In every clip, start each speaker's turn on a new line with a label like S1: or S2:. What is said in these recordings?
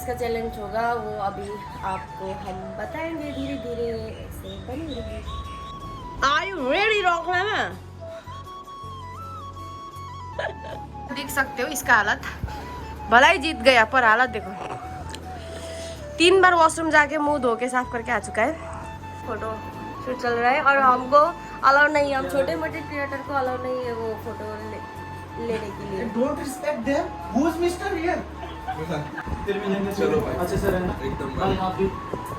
S1: इसका चैलेंज होगा वो अभी आपको हम बताएंगे धीरे धीरे। ऐसे बनी रही। Are you ready रोकना में? देख सकते हो इसका हालत, भला ही जीत गया पर हालत देखो। 3 बार वॉशरूम जाके मुंह धो के साफ करके आ चुका है। फोटो शूट चल रहा है और हमको अलाउ नहीं, हम छोटे मोटे क्रिएटर को अलाउ नहीं है वो फोटो लेने के लिए।
S2: Don't respect them. Who is Mr. here?
S3: चलो भाई।
S2: अच्छे से रहना
S3: एकदम
S2: कल आप भी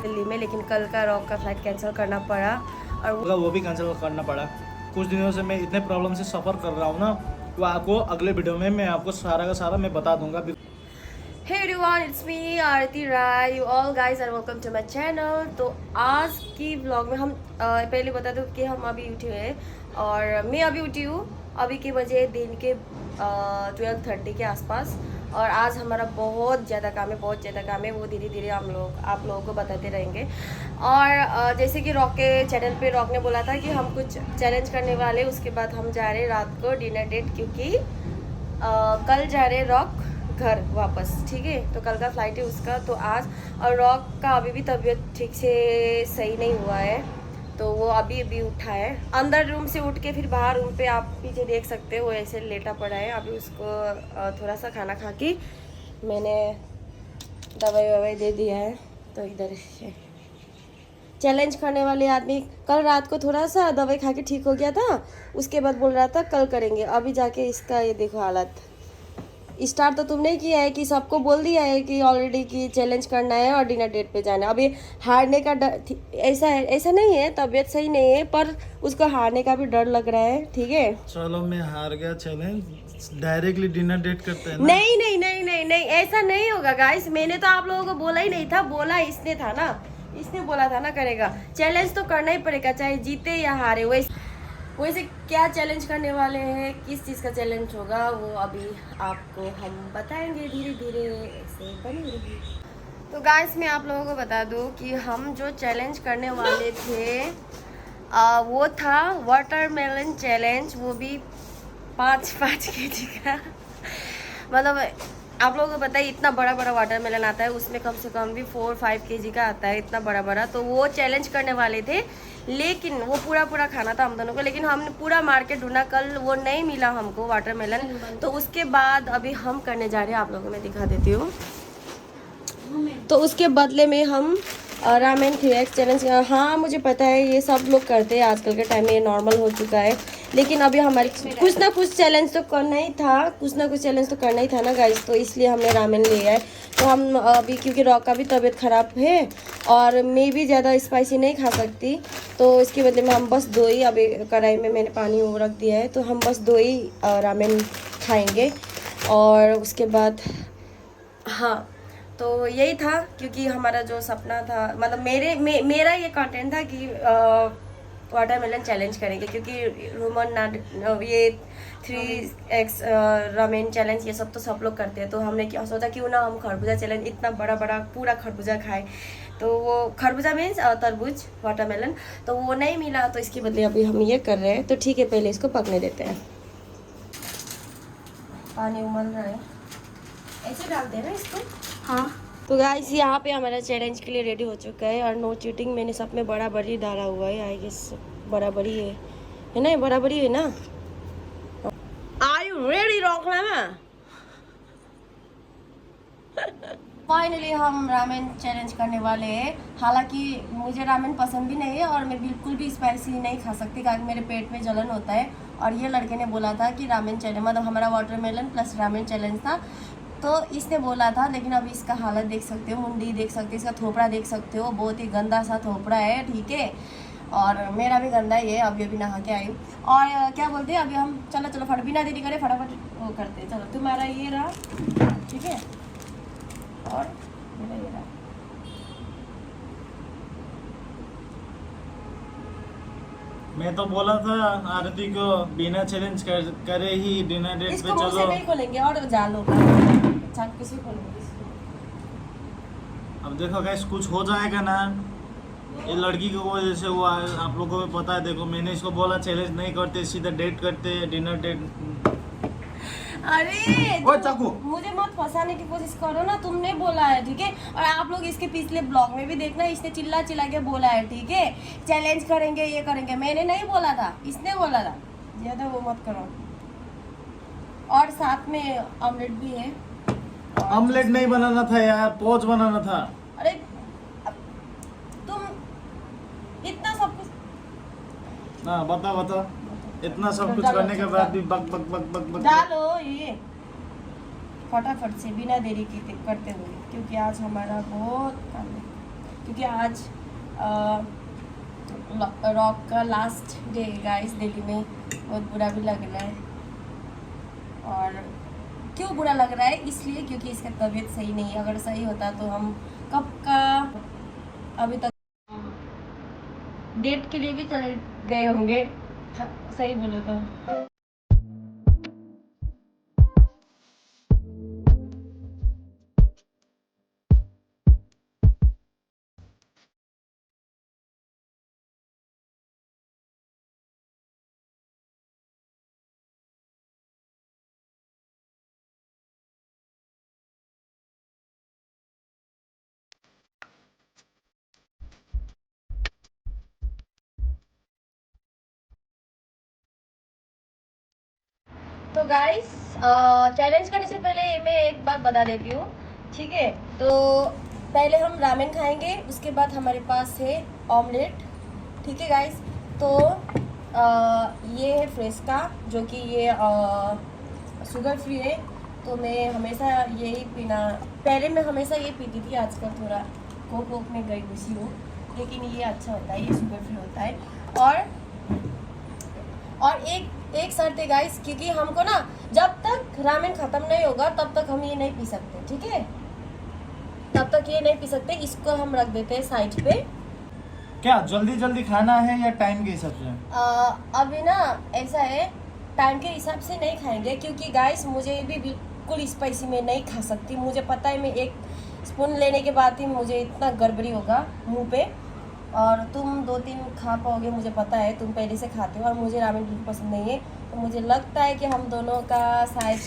S1: दिल्ली में, लेकिन कल का रॉक का फ्लाइट कैंसिल करना पड़ा और
S2: वो भी कैंसिल करना पड़ा। कुछ दिनों से मैं इतने प्रॉब्लम से सफ़र कर रहा हूँ ना, वो आपको अगले वीडियो में मैं आपको सारा का सारा मैं बता दूंगा।
S1: Hey everyone, it's me Aarti Rai. You all guys are welcome to my channel। तो आज की व्लॉग में हम पहले बता दूं कि हम अभी उठे हैं और मैं अभी उठी हूँ। अभी के बजे दिन के 12:30 के आसपास और आज हमारा बहुत ज़्यादा काम है, बहुत ज़्यादा काम है। वो धीरे धीरे आप लोगों को बताते रहेंगे। और जैसे कि रॉक के चैनल पे रॉक ने बोला था कि हम कुछ चैलेंज करने वाले, उसके बाद हम जा रहे रात को डिनर डेट, क्योंकि कल जा रहे रॉक घर वापस। ठीक है, तो कल का फ्लाइट है उसका। तो आज और रॉक का अभी भी तबीयत ठीक से सही नहीं हुआ है, तो वो अभी उठा है। अंदर रूम से उठ के फिर बाहर रूम पे आप पीछे देख सकते हो, वो ऐसे लेटा पड़ा है। अभी उसको थोड़ा सा खाना खा के मैंने दवाई दे दिया है। तो इधर से चैलेंज करने वाले आदमी कल रात को थोड़ा सा दवाई खा के ठीक हो गया था, उसके बाद बोल रहा था कल करेंगे। अभी जाके इसका ये देखो हालत। स्टार्ट तो तुमने किया है कि सबको बोल दिया है कि ऑलरेडी कि चैलेंज करना है और डिनर डेट पे जाना है। अभी हारने का डर ऐसा है, ऐसा नहीं है, तबीयत सही नहीं है पर उसको हारने का भी डर लग रहा है। ठीक है,
S2: चलो मैं हार गया चैलेंज, डायरेक्टली डिनर डेट करते हैं ना?
S1: नहीं नहीं नहीं नहीं नहीं, ऐसा नहीं होगा गाइस। मैंने तो आप लोगों को बोला ही नहीं था, बोला इसने था ना, इसने बोला था ना करेगा। चैलेंज तो करना ही पड़ेगा चाहे जीते या हारे। वैसे क्या चैलेंज करने वाले हैं, किस चीज़ का चैलेंज होगा वो अभी आपको हम बताएंगे धीरे धीरे। ऐसे बनी रही। तो गाइस मैं आप लोगों को बता दूं कि हम जो चैलेंज करने वाले थे वो था वाटरमेलन चैलेंज, वो भी 5 केजी का। मतलब आप लोगों को पता है इतना बड़ा बड़ा वाटरमेलन आता है, उसमें कम से कम भी 4-5 केजी का आता है, इतना बड़ा बड़ा। तो वो चैलेंज करने वाले थे, लेकिन वो पूरा खाना था हम दोनों को। लेकिन हमने पूरा मार्केट ढूंढा, कल वो नहीं मिला हमको वाटरमेलन। तो उसके बाद अभी हम करने जा रहे हैं, आप लोगों को मैं दिखा देती हूँ। तो उसके बदले में हम रामेन 3x चैलेंज। हाँ मुझे पता है ये सब लोग करते हैं आजकल के टाइम में, ये नॉर्मल हो चुका है। लेकिन अभी हमारे कुछ ना कुछ चैलेंज तो करना ही था, कुछ ना कुछ चैलेंज तो करना ही था ना गाइस। तो इसलिए हमने रामेन लिया है। तो हम अभी क्योंकि रॉक का भी तबीयत ख़राब है और मैं भी ज़्यादा स्पाइसी नहीं खा सकती, तो इसके बदले में हम बस 2 ही, अभी कढ़ाई में मैंने पानी वो रख दिया है, तो हम बस 2 ही रामेन खाएँगे। और उसके बाद हाँ, तो यही था क्योंकि हमारा जो सपना था, मतलब मेरा ये कंटेंट था कि वाटरमेलन चैलेंज करेंगे, क्योंकि रोमन ये 3x रामेन चैलेंज ये सब तो सब लोग करते हैं। तो हमने क्या सोचा क्यों ना हम खरबूजा चैलेंज, इतना बड़ा पूरा खरबूजा खाए। तो वो खरबूजा मीन्स तरबूज, वाटरमेलन, तो वो नहीं मिला, तो इसके बदले अभी हम ये कर रहे हैं। तो ठीक है, पहले इसको पकने देते हैं। पानी उबल रहा है, ऐसे डालते हैं ना इसको। हाँ, तो गाइस यहाँ पे हमारा चैलेंज के लिए रेडी हो चुका है और नो चीटिंग मैंने सब में बराबरी डाला हुआ है। आई गेस बराबरी है ना, बराबरी है ना। आर यू रेडी रोकना में? फाइनली हम रामेन चैलेंज करने वाले हैं। हालांकि मुझे रामेन पसंद भी नहीं है और मैं बिल्कुल भी स्पाइसी नहीं खा सकती, क्योंकि मेरे पेट में जलन होता है। और ये लड़के ने बोला था कि रामेन चैलेंज, मतलब हमारा वाटरमेलन प्लस रामेन चैलेंज था, तो इसने बोला था। लेकिन अभी इसका हालत देख सकते हो, मुंडी देख सकते हो, इसका थोपड़ा देख सकते हो, बहुत ही गंदा सा थोपड़ा है। ठीक है, और मेरा भी गंदा ही है, अभी नहा के आई। और क्या बोलते हैं, अभी हम चलो फट बिना देरी करे फटाफट वो करते हैं। चलो तुम्हारा ये रहा, ठीक है, और मेरा ये रहा।
S2: मैं तो बोला था आरती को बिना चैलेंज करे ही डिनर डेट पे
S1: इसको मुंह से
S2: चलो।
S1: नहीं खोलेंगे और जालो चाक किसी खोलेंगे इसको।
S2: अब देखो गाइस कुछ हो जाएगा ना, ये लड़की की वजह से हुआ है, आप लोगों को पता है। देखो मैंने इसको बोला चैलेंज नहीं करते, सीधा डेट करते, डिनर डेट।
S1: अरे
S2: ओए चाकू।
S1: मुझे मत फंसाने की कोशिश करो ना, तुमने बोला है ठीक है। और आप लोग इसके पिछले ब्लॉग में भी देखना, इसने चिल्ला चिल्ला के बोला है ठीक है, चैलेंज करेंगे ये करेंगे। मैंने नहीं बोला था, इसने बोला था। ज्यादा वो मत करो। और साथ में ऑमलेट भी है।
S2: ऑमलेट नहीं बनाना था यार, पोच बनाना था।
S1: अरे तुम इतना सब कुछ
S2: ना बता इतना सब कुछ
S1: डालो,
S2: करने के बाद भी बक बक बक बक बक।
S1: डालो ये फटाफट से, बिना देरी करते हुए, क्योंकि आज हमारा बहुत काम है। क्योंकि आज रॉक का लास्ट डे गाइस दिल्ली में। बहुत बुरा भी लग रहा है। और क्यों बुरा लग रहा है? इसलिए क्योंकि इसका तबीयत सही नहीं है। अगर सही होता तो हम कब का अभी तक डेट के लिए भी चले गए होंगे। हाँ, सही बोले तो। तो गाइस चैलेंज करने से पहले मैं एक बात बता देती हूँ ठीक है। तो पहले हम रामेन खाएंगे, उसके बाद हमारे पास है ऑमलेट ठीक है गाइस। तो ये है फ्रेस्का, जो कि ये शुगर फ्री है। तो मैं हमेशा यही पीना, पहले मैं हमेशा ये पीती थी, आजकल थोड़ा कोक वोक में गई घुसी हूँ, लेकिन ये अच्छा होता है, ये शुगर फ्री होता है। और एक शर्त है गाइस, क्योंकि हमको ना जब तक रामेन खत्म नहीं होगा तब तक हम ये नहीं पी सकते ठीक है। तब तक ये नहीं पी सकते, इसको हम रख देते हैं साइड पे।
S2: क्या जल्दी जल्दी खाना है या टाइम के हिसाब से?
S1: अभी ना ऐसा है, टाइम के हिसाब से नहीं खाएंगे, क्योंकि गाइस मुझे भी बिल्कुल स्पाइसी में नहीं खा सकती। मुझे पता है मैं एक स्पून लेने के बाद ही मुझे इतना गड़बड़ी होगा मुंह पे, और तुम 2-3 खा पाओगे मुझे पता है, तुम पहले से खाते हो और मुझे रामेन बिल्कुल पसंद नहीं है। तो मुझे लगता है कि हम दोनों का शायद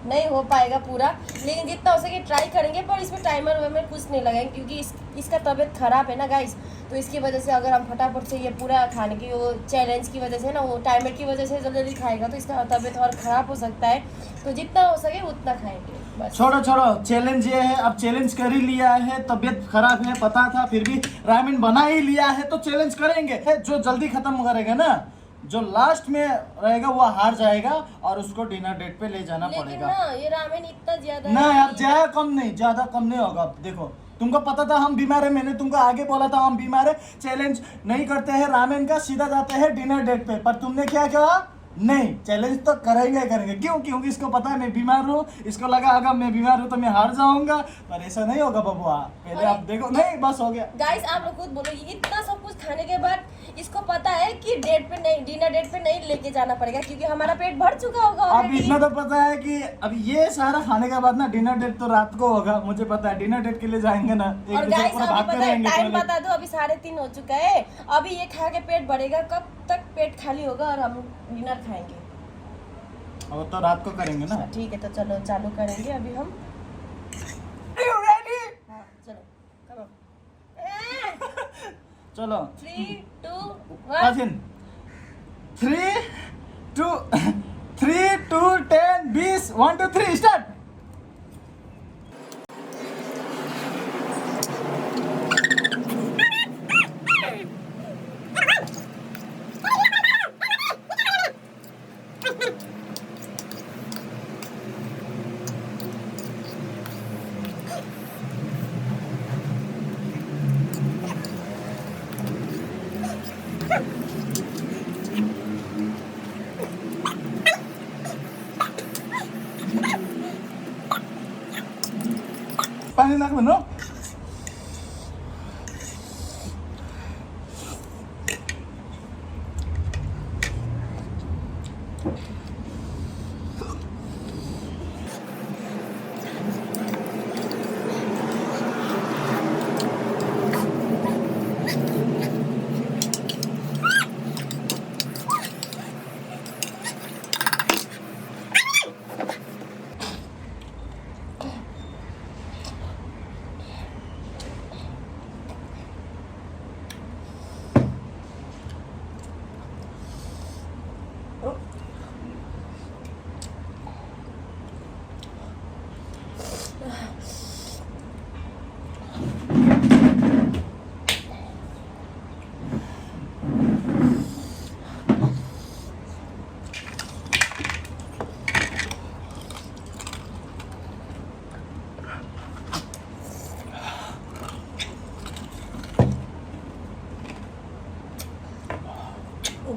S1: नहीं हो पाएगा पूरा, लेकिन जितना हो सके ट्राई करेंगे। पर इसमें टाइमर वाइमर कुछ नहीं लगाएंगे, क्योंकि इसका तबीयत ख़राब है ना गाइस। तो इसकी वजह से अगर हम फटाफट से ये पूरा खाने की, वो चैलेंज की वजह से ना, वो टाइमर की वजह से जल्दी जल्दी खाएगा तो इसका तबीयत और ख़राब हो सकता है। तो जितना हो सके उतना खाएंगे बस।
S2: छोड़ो चैलेंज ये है, अब चैलेंज कर ही लिया है, तबीयत खराब है पता था, फिर भी रामेन बना ही लिया है तो चैलेंज करेंगे। जो जल्दी खत्म करेगा ना, जो लास्ट में रहेगा वो हार जाएगा और उसको डिनर डेट पे ले जाना
S1: लेकिन
S2: पड़ेगा।
S1: ना ये रामेन इतना ज्यादा
S2: ना यार, ज्यादा कम नहीं होगा। देखो तुमको पता था हम बीमार है, मैंने तुमको आगे बोला था हम बीमार है, चैलेंज नहीं करते हैं रामेन का, सीधा जाते हैं डिनर डेट पे। पर तुमने क्या कहा? नहीं, चैलेंज तो करेंगे। क्यों? क्योंकि इसको पता है मैं बीमार हूँ, इसको लगा अगर मैं बीमार हूँ तो मैं हार जाऊंगा। पर ऐसा नहीं होगा बबुआ, पहले आप देखो। नहीं बस हो गया
S1: गाइस, आप लोग खुद बोलो, इतना सब कुछ खाने के बाद इसको पता है कि डेट पे नहीं, डिनर डेट पे नहीं लेके जाना पड़ेगा, क्योंकि हमारा पेट भर चुका होगा
S2: अब
S1: already।
S2: इतना तो पता है कि अब ये सारा खाने के बाद ना डिनर डेट तो रात को होगा, मुझे पता है। डिनर डेट के लिए जाएंगे ना, एक
S1: और
S2: दूसरे
S1: गाइस
S2: पूरा
S1: अभी
S2: भागते
S1: पता है,
S2: रहेंगे
S1: टाइम
S2: toilet।
S1: बता दो, अभी 3:30 हो चुका है। अभी ये खा के पेट भरेगा, कब तक पेट खाली होगा और हम डिनर खाएंगे।
S2: और तो रात को करेंगे ना।
S1: ठीक है, तो चलो चालू करेंगे अभी हम। हाँ, चलो come on।
S2: चलो
S1: 3, 2, 1।
S2: 3 2 10 20 1 2 3 स्टार्ट। पानी नाक में नो।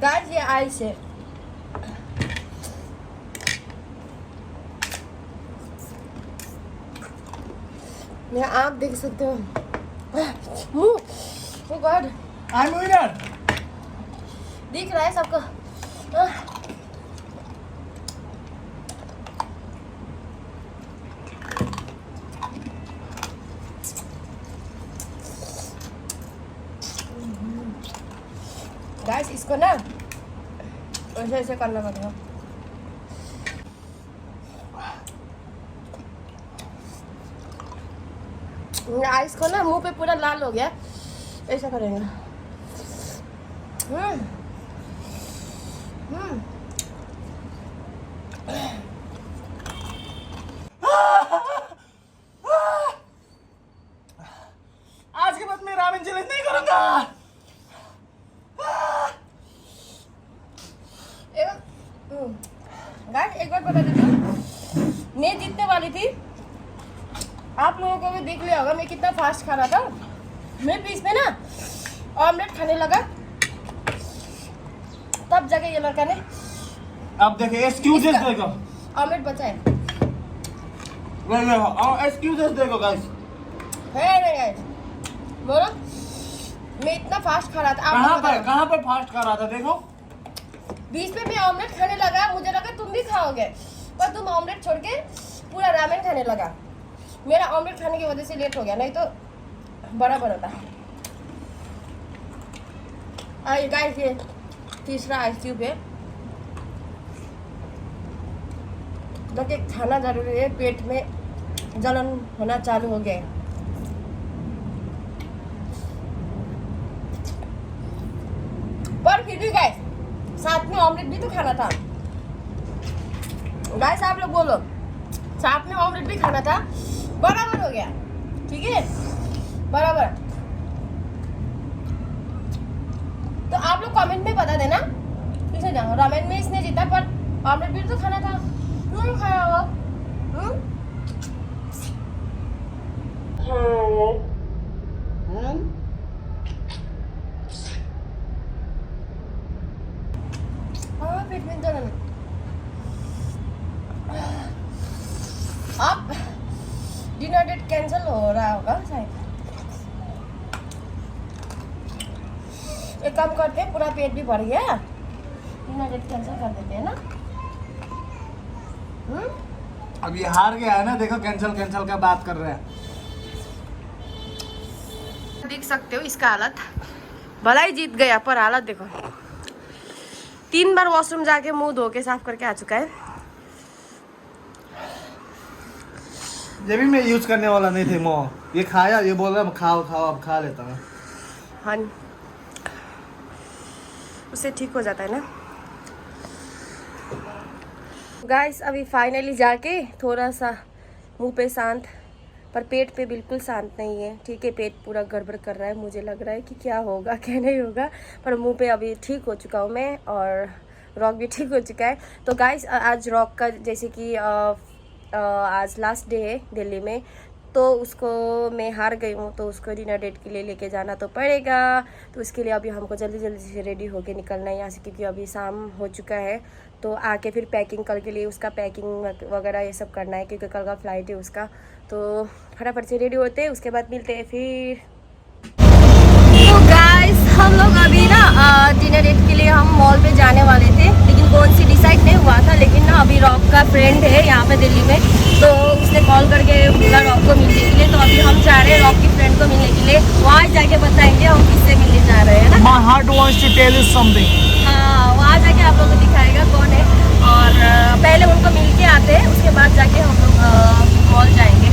S1: गाइस ये आइस है। मेरा आँख देख सकते हो। मुंह, ओह गॉड,
S2: आई एम विनर।
S1: दिख रहा है सबको। गाइस इसको ना ऐसे ऐसे करना पड़ेगा। आइस को ना मुंह पे पूरा लाल हो गया, ऐसा करेंगे।
S2: आज के बाद मैं रामेन चैलेंज नहीं करूंगा।
S1: गाइस एक बार बता देती हूँ, मैं जीतने वाली थी। आप लोगों को भी देख लिया होगा मैं कितना फास्ट खा रहा था। मैं बीच में ना ऑमलेट खाने लगा, तब जाके ये लड़का ने
S2: अब देखिए एक्सक्यूजेस देखो,
S1: ऑमलेट बचा है।
S2: एक्सक्यूजेस देखो गाइस।
S1: है नहीं गाइस, बोलो मैं इतना फास्ट खा रहा था। आप
S2: कहाँ पर फास्ट कर रहा था देखो।
S1: बीच में मैं ऑमलेट खाने लगा, मुझे लगा तुम भी खाओगे, पर तुम ऑमलेट छोड़ के पूरा रामेन खाने लगा। मेरा ऑमलेट खाने की वजह से लेट हो गया, नहीं तो बराबर होता। गाइस ये तीसरा आइस क्यूब है, जो कि खाना जरूरी है, पेट में जलन होना चालू हो गया है। पर फिर भी गाइस साथ में ऑमलेट भी तो खाना था। गाइस आप लोग बोलो, साथ में ऑमलेट भी खाना था, बराबर हो गया। ठीक है, बराबर। तो आप लोग कमेंट में बता देना किसने जाना। रामेन में इसने जीता, पर ऑमलेट भी तो खाना था, क्यों खाया वो? हाँ पेट में जलन। अब डिनर डेट कैंसिल हो रहा होगा शायद। एक काम करते हैं, पूरा पेट भी भर गया, डिनर डेट कैंसिल कर देते हैं ना।
S2: अब ये हार गया है ना, देखो कैंसिल का बात कर रहे हैं।
S1: देख सकते हो इसका हालत, भला ही जीत गया पर हालत देखो। 3 बार वॉशरूम जाके मुंह धो के साफ करके आ चुका है।
S2: ये भी मैं यूज करने वाला नहीं थे मोह, ये खाया, ये बोल रहा खाओ अब खा लेता हूँ।
S1: हाँ उससे ठीक हो जाता है ना। गाइस अभी फाइनली जाके थोड़ा सा मुंह पे शांत, पर पेट पे बिल्कुल शांत नहीं है। ठीक है, पेट पूरा गड़बड़ कर रहा है, मुझे लग रहा है कि क्या होगा क्या नहीं होगा, पर मुंह पे अभी ठीक हो चुका हूँ मैं, और रॉक भी ठीक हो चुका है। तो गाइस आज रॉक का जैसे कि आज लास्ट डे है दिल्ली में, तो उसको मैं हार गई हूँ, तो उसको डिनर डेट के लिए लेके जाना तो पड़ेगा। तो उसके लिए अभी हमको जल्दी से रेडी होके निकलना है यहाँ से, क्योंकि अभी शाम हो चुका है। तो आके फिर पैकिंग कल के लिए उसका पैकिंग वगैरह ये सब करना है, क्योंकि कल का फ्लाइट है उसका। तो फटाफट से रेडी होते हैं, उसके बाद मिलते हैं फिर। तो गाइस हम लोग अभी ना डिनर डेट के लिए हम मॉल पे जाने वाले थे, लेकिन कौन सी डिसाइड नहीं हुआ था। लेकिन ना अभी रॉक का फ्रेंड है यहाँ पे दिल्ली में, तो उसने कॉल करके बोला रॉक को मिलने के लिए। तो अभी हम जा रहे हैं रॉक की फ्रेंड को मिलने के लिए, वहाँ जाके बताएंगे हम किससे मिलने जा रहे हैं ना।
S2: My heart wants to tell you something.
S1: हाँ वहाँ जाके आप लोगों को दिखाएगा कौन है, और पहले उनको मिल के आते हैं, उसके बाद जाके हम लोग मॉल जाएंगे।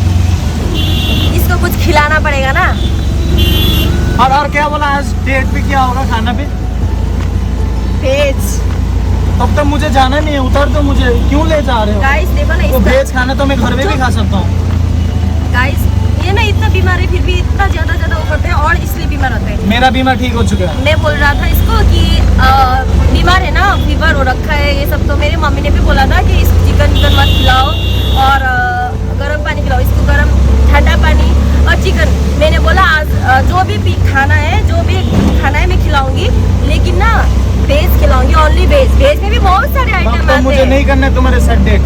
S1: इसको कुछ खिलाना पड़ेगा ना।
S2: और क्या बोला, आज डेट पे क्या होगा खाना पे?
S1: वेज।
S2: तब तक मुझे जाना नहीं है, उतर तो मुझे क्यों ले जा रहे हो?
S1: गाइस देखो ना,
S2: तो वेज खाना तो मैं घर में भी खा सकता हूँ।
S1: गाइस ये ना इतना बीमार है, फिर भी इतना ज्यादा वो करते हैं, और इसलिए बीमार होते हैं।
S2: मेरा बीमार ठीक हो चुका है।
S1: मैं बोल रहा था इसको कि बीमार है ना, फीवर हो रखा है ये सब। तो मेरी मम्मी ने भी बोला था कि इसको चिकन मत खिलाओ, और गर्म पानी खिलाओ इसको, गर्म ठंडा पानी और चिकन। मैंने बोला आज जो भी खाना है मैं खिलाऊंगी, लेकिन ना वेज खिलाऊंगी, ओनली वेज। वेज में भी बहुत सारे आइटम
S2: तो
S1: आते
S2: मुझे
S1: हैं।
S2: नहीं करना तुम्हारे साथ डेट,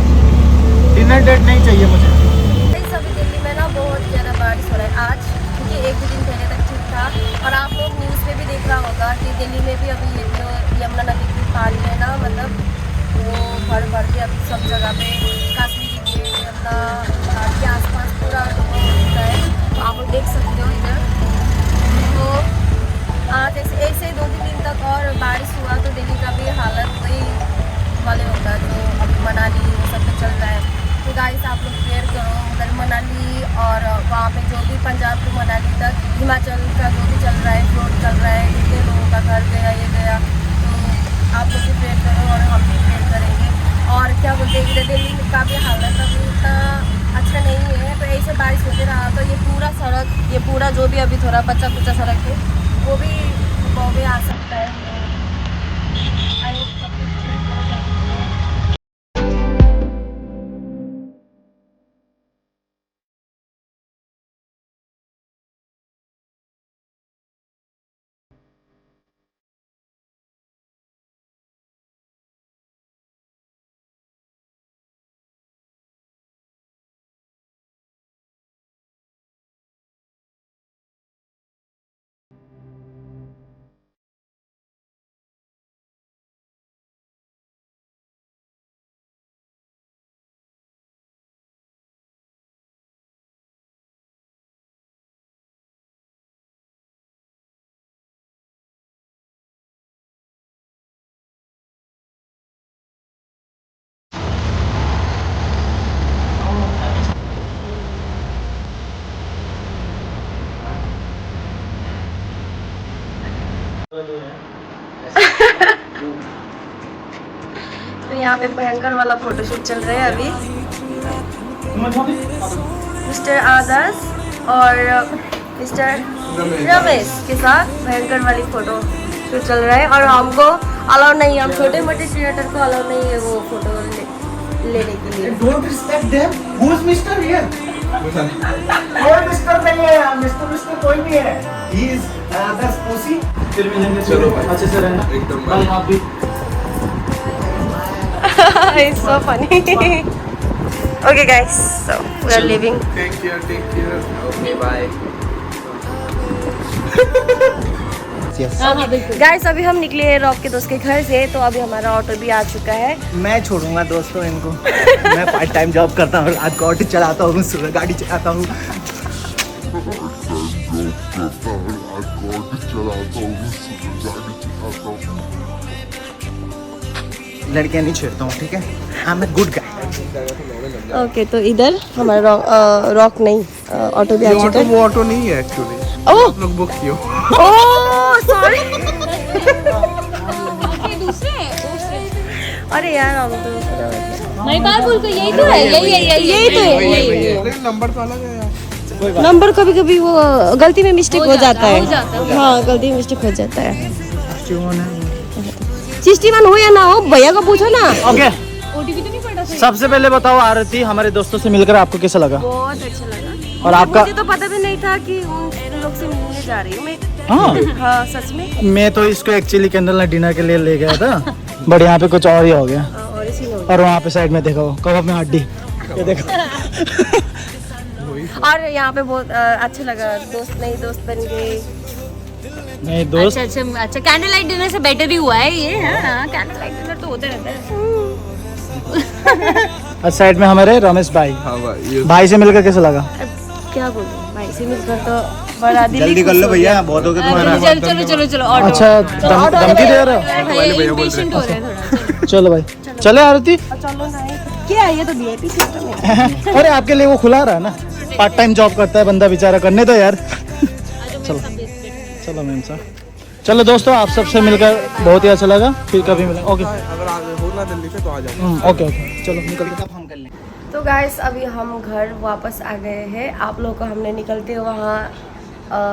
S2: डिनर डेट नहीं चाहिए मुझे।
S1: अभी दिल्ली में ना बहुत ज़्यादा बारिश हो रहा है आज, क्योंकि एक दो दिन पहले तक ठीक था। और आप लोग न्यूज़ पे भी देख रहा होगा कि दिल्ली में भी अभी ये जो यमुना नदी की पानी है ना, मतलब वो भर के अभी सब जगह पे कश्मीरी गेट, यमुना घाट के आसपास पूरा डूबा होता है। तो आप लोग देख सकते हो इधर। तो आज ऐसे 2-3 दिन तक और बारिश हुआ तो दिल्ली का भी हालत वही वाले होगा जो अभी मनाली वो सब पे चल रहा है। तो गाइस आप लोग केयर करो उधर मनाली, और वहाँ पे जो भी पंजाब टू मनाली तक हिमाचल का जो भी चल रहा है, फ्लोट चल रहा है, कितने लोगों का घर गया ये गया। तो आप लोग भी प्रेयर करो और हम भी प्रेयर करेंगे। और क्या बोलते हैं इधर दिल्ली का भी हालत अभी इतना अच्छा नहीं है। तो ऐसे बारिश होते रहा तो ये पूरा सड़क, ये पूरा जो भी अभी थोड़ा बचा कुचा सड़क है वो भी बॉबे आ सकता है। आई होप सब कुछ ठीक हो जाए। तो यहाँ पे भयंकर वाला फोटोशूट चल रहा है अभी। मिस्टर आदर्श और मिस्टर रमेश के साथ भयंकर वाली फोटो शूट चल रहा है। और हमको अलाउ नहीं है, हम छोटे मोटे क्रिएटर को अलाउ नहीं है वो फोटो लेने के लिए।
S2: Don't respect them. Who is Mr. here? कोई मिस्टर नहीं है, मिस्टर कोई नहीं है। He is Adarsh Pusi. फिर मिलेंगे,
S3: चलो भाई।
S2: अच्छे से रहना
S3: एकदम
S2: भाई। आप भी
S1: It's so funny. Okay guys, so we are leaving.
S3: Take care. Okay, bye.
S1: Guys अभी हम निकले हैं रॉक के दोस्त के घर से, तो अभी हमारा ऑटो भी आ चुका है।
S2: मैं छोड़ूंगा दोस्तों इनको। मैं पार्ट टाइम जॉब करता हूँ, रात को ऑटो चलाता हूँ, सुबह गाड़ी चलाता हूँ। लड़कियाँ नहीं छेड़ता हूँ, ठीक है? I am a good guy.
S1: Okay तो इधर हमारा रॉक नहीं ऑटो भी आ चुका है।
S3: वो ऑटो नहीं है एक्चुअली,
S1: ओह
S3: आप लोग बुक कियो।
S1: Oh sorry. अरे यार हम तो
S4: मैं बात बोल यही तो है, यही तो है।
S3: लेकिन नंबर तो अलग है यार।
S1: नंबर कभी कभी वो गलती में मिस्टेक हो जाता है। हाँ गलती में मिस्टेक हो जाता है। 61 हो या ना हो, भैया को पूछो ना।
S2: ओके
S4: ओटीपी तो नहीं पड़ा था।
S2: सबसे पहले बताओ आरती, हमारे दोस्तों से मिलकर आपको कैसा लगा?
S1: बहुत अच्छा लगा।
S2: और आपका?
S1: मुझे तो पता भी नहीं था कि उन लोग से मिलने जा रही हूँ मैं।
S2: हाँ
S1: हाँ सच में।
S2: मैं तो इसको एक्चुअली कैंडल डिनर के लिए ले गया था, बट यहाँ पे कुछ और ही हो गया।
S1: और इसी में
S2: और वहाँ पे साइड में देखो कबाब में हड्डी, ये देखो।
S1: और यहाँ पे बहुत अच्छा लगा, दोस्त बन गए।
S2: नहीं दोस्त,
S4: अच्छा कैंडल लाइट डिनर से बेटर ही हुआ है ये। हाँ कैंडल लाइट डिनर तो होता रहता है।
S2: और साइड में हमारे रमेश भाई।
S3: हाँ भाई,
S2: भाई से मिलकर कैसा लगा?
S1: क्या बोलूं भाई से मिलकर तो बड़ा दिल
S2: जल्दी कर लो भैया, बहुत हो गया तुम्हारा।
S4: चलो ऑटो।
S2: अच्छा धमकी दे रहे हो?
S3: भैया बोल
S4: पेशेंट हो रहे हैं थोड़ा।
S2: चलो भाई, चले आरती।
S1: चलो ना, क्या है ये तो वीआईपी सिस्टम है।
S2: अरे आपके लिए वो खुला रहा है ना, पार्ट टाइम जॉब करता है बंदा बेचारा, करने दो यार। चलो मैम साहब, चलो दोस्तों आप सबसे मिलकर बहुत ही अच्छा लगा, फिर कभी मिलेंगे। ओके
S3: अगर होना दिल्ली पे तो आ जाओ।
S2: ओके चलो निकलते हम कर लेंगे।
S1: तो गाइस अभी हम घर वापस आ गए हैं। आप लोगों को हमने निकलते वहाँ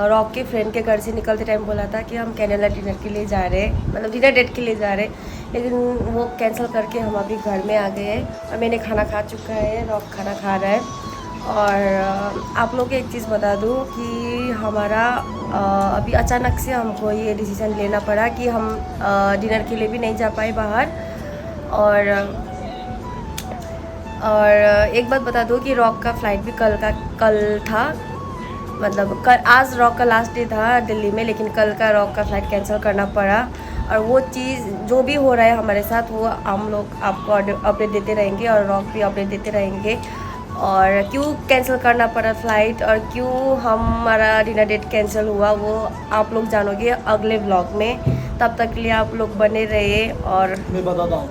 S1: रॉक के फ्रेंड के घर से निकलते टाइम बोला था कि हम कैनेडा डिनर के लिए जा रहे हैं, मतलब डिनर डेट के लिए जा रहे हैं, लेकिन वो कैंसिल करके हम अभी घर में आ गए हैं। और मैंने खाना खा चुका है, रॉक खाना खा रहा है। और आप लोग को एक चीज़ बता दूं कि हमारा अभी अचानक से हमको ये डिसीज़न लेना पड़ा कि हम डिनर के लिए भी नहीं जा पाए बाहर। और एक बात बता दूं कि रॉक का फ़्लाइट भी कल था, मतलब आज रॉक का लास्ट डे था दिल्ली में, लेकिन कल का रॉक का फ़्लाइट कैंसिल करना पड़ा। और वो चीज़ जो भी हो रहा है हमारे साथ वो हम लोग आपको अपडेट देते रहेंगे और रॉक भी अपडेट देते रहेंगे। और क्यों कैंसिल करना पड़ा फ़्लाइट और क्यों हमारा डिनर डेट कैंसिल हुआ वो आप लोग जानोगे अगले व्लॉग में। तब तक के लिए आप लोग बने रहिए। और
S2: मैं बताता हूँ,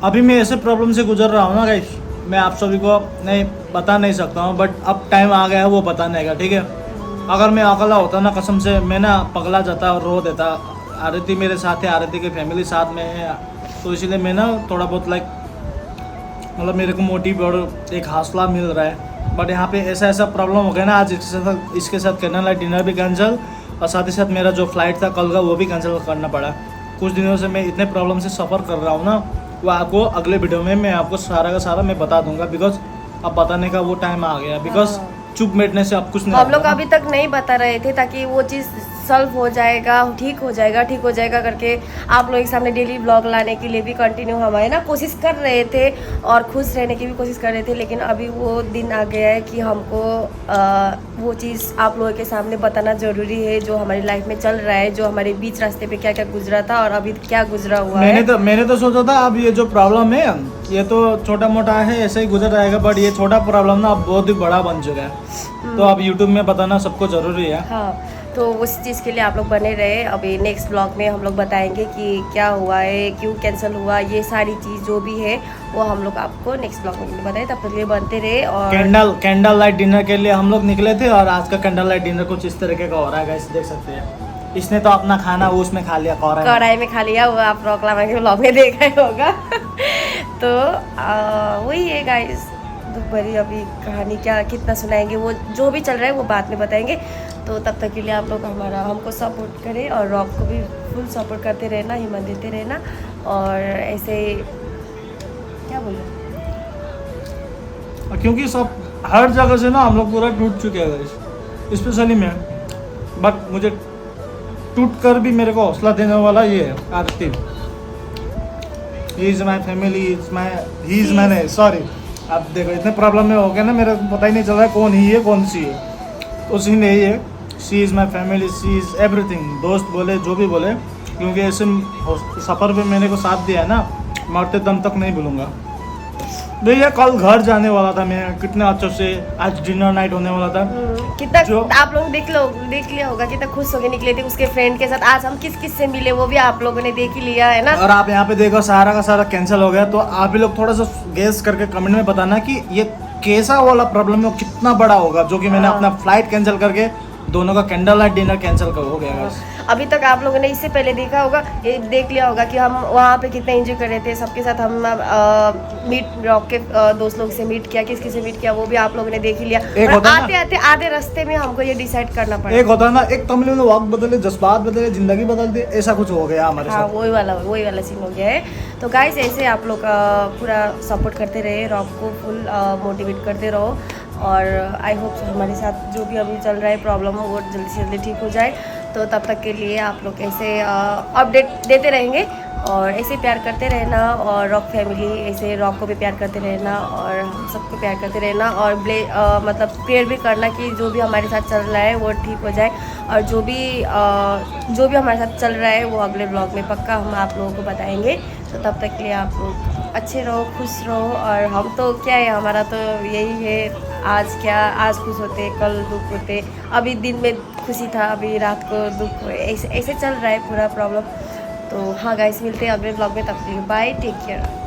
S2: अभी मैं ऐसे प्रॉब्लम से गुजर रहा हूँ ना गाइस, मैं आप सभी को नहीं बता नहीं सकता हूँ, बट अब टाइम आ गया है वो बताने का, ठीक है। अगर मैं अकेला होता ना, कसम से मैं ना पगला जाता और रो देता। आरती मेरे साथ है, आरती की फैमिली साथ में है, तो इसीलिए मैं ना थोड़ा बहुत मतलब मेरे को मोटिव और एक हौसला मिल रहा है। बट यहाँ पे ऐसा प्रॉब्लम हो गया ना, आज इसके साथ कैंडल लाइट डिनर भी कैंसिल और साथ ही साथ मेरा जो फ्लाइट था कल का वो भी कैंसिल करना पड़ा। कुछ दिनों से मैं इतने प्रॉब्लम से सफ़र कर रहा हूँ ना, वो आपको अगले वीडियो में मैं आपको सारा का सारा मैं बता दूंगा, बिकॉज अब बताने का वो टाइम आ गया, बिकॉज चुप बैठने से अब कुछ नहीं।
S1: हम लोग अभी तक नहीं बता रहे थे ताकि वो चीज़ सॉल्व हो जाएगा, ठीक हो जाएगा करके आप लोगों के सामने डेली व्लॉग लाने के लिए भी कंटिन्यू हमारे ना कोशिश कर रहे थे और खुश रहने की भी कोशिश कर रहे थे। लेकिन अभी वो दिन आ गया है कि हमको वो चीज़ आप लोगों के सामने बताना ज़रूरी है, जो हमारी लाइफ में चल रहा है, जो हमारे बीच रास्ते पे क्या क्या गुजरा था और अभी क्या गुजरा हुआ है।
S2: मैंने तो सोचा था अब ये जो प्रॉब्लम है ये तो छोटा मोटा है, ऐसे ही गुजर जाएगा, बट ये छोटा प्रॉब्लम ना अब बहुत ही बड़ा बन चुका है, तो अब यूट्यूब में बताना सबको ज़रूरी है।
S1: हाँ, तो उस चीज़ के लिए आप लोग बने रहे। अभी नेक्स्ट ब्लॉग में हम लोग बताएंगे कि क्या हुआ है, क्यों कैंसिल हुआ, ये सारी चीज़ जो भी है वो हम लोग आपको नेक्स्ट ब्लॉग में बताएं। तब तक ये बनते रहे। और
S2: कैंडल लाइट डिनर के लिए हम लोग निकले थे और आज का कैंडल लाइट डिनर कुछ इस तरीके का हो रहा है गाइस, देख सकते हैं। इसने तो अपना खाना वो उसमें खा लिया,
S1: कढ़ाई में खा लिया, वो आप रॉक लामा के ब्लॉग में देखा ही होगा। तो वही है गाइस, दुख भरी अभी कहानी क्या कितना सुनाएंगे, वो जो भी चल रहा है वो बाद में बताएंगे। तो तब तक के लिए आप लोग हमको सपोर्ट करें और रॉक को भी फुल सपोर्ट करते रहना, हिम्मत देते रहना। और ऐसे क्या बोलूं,
S2: क्योंकि सब हर जगह से ना हम लोग पूरा टूट चुके हैं, स्पेशली मैं, बट मुझे टूट कर भी मेरे को हौसला देने वाला ये है Aarti. He is my family, he is मैंने सॉरी, अब देखो इतने प्रॉब्लम में हो गया ना, मेरे को पता ही नहीं चल रहा है कौन ही है कौन सी है, तो सीन यही है। She is my family, she is everything, दोस्त बोले जो भी बोले, क्योंकि ऐसे सफ़र पे मैंने को साथ दिया है ना, मरते दम तक नहीं भूलूंगा। भैया कल घर जाने वाला था मैं, कितने अच्छे से आज डिनर नाइट होने वाला था,
S1: कितना आप लोग देख लिया होगा कितना खुश होके निकले थे उसके फ्रेंड के साथ। आज हम किस से मिले वो भी आप लोगों ने देख ही लिया है ना।
S2: और आप यहाँ पे देखो सारा का सारा कैंसिल हो गया, तो आप भी लोग थोड़ा सा गेस करके कमेंट में बताना कि ये कैसा वाला प्रॉब्लम है, कितना बड़ा होगा, जो कि मैंने अपना फ्लाइट कैंसिल करके दोनों का कैंडल लाइट डिनर कैंसिल हो गया है।
S1: अभी तक आप लोगों ने इससे पहले देखा होगा, देख लिया होगा कि हम वहाँ पे कितना एंजॉय कर रहे थे सबके साथ। हम रॉक के दोस्त लोग से मीट किया, किस से मीट किया वो भी आप लोगों ने देख ही लिया। आते आधे रास्ते में हमको ये डिसाइड करना पड़ा।
S2: एक होता है ना, एक तमिल में वक्त बदले, जज्बात बदले, जिंदगी बदल दी, ऐसा कुछ हो गया हमारे साथ।
S1: वही वाला सीन हो गया है। तो गाइस ऐसे आप लोग पूरा सपोर्ट करते रहे, रॉक को फुल मोटिवेट करते रहो। और आई होप हमारे साथ जो भी अभी चल रहा है प्रॉब्लम हो वो जल्दी से जल्दी ठीक हो जाए। तो तब तक के लिए आप लोग ऐसे अपडेट देते रहेंगे और ऐसे प्यार करते रहना। और रॉक फैमिली ऐसे रॉक को भी प्यार करते रहना और हम सबको प्यार करते रहना। और मतलब प्रेयर भी करना कि जो भी हमारे साथ चल रहा है वो ठीक हो जाए। और जो भी हमारे साथ चल रहा है वो अगले ब्लॉग में पक्का हम आप लोगों को बताएंगे। तो तब तक के लिए आप लोग अच्छे रहो, खुश रहो। और हम तो क्या है, हमारा तो यही है, आज खुश होते कल दुख होते। अभी दिन में खुशी था, अभी रात को दुख हो, ऐसे चल रहा है पूरा प्रॉब्लम। तो हाँ गाइस, मिलते हैं अगले ब्लॉग में, तब तक बाय, टेक केयर।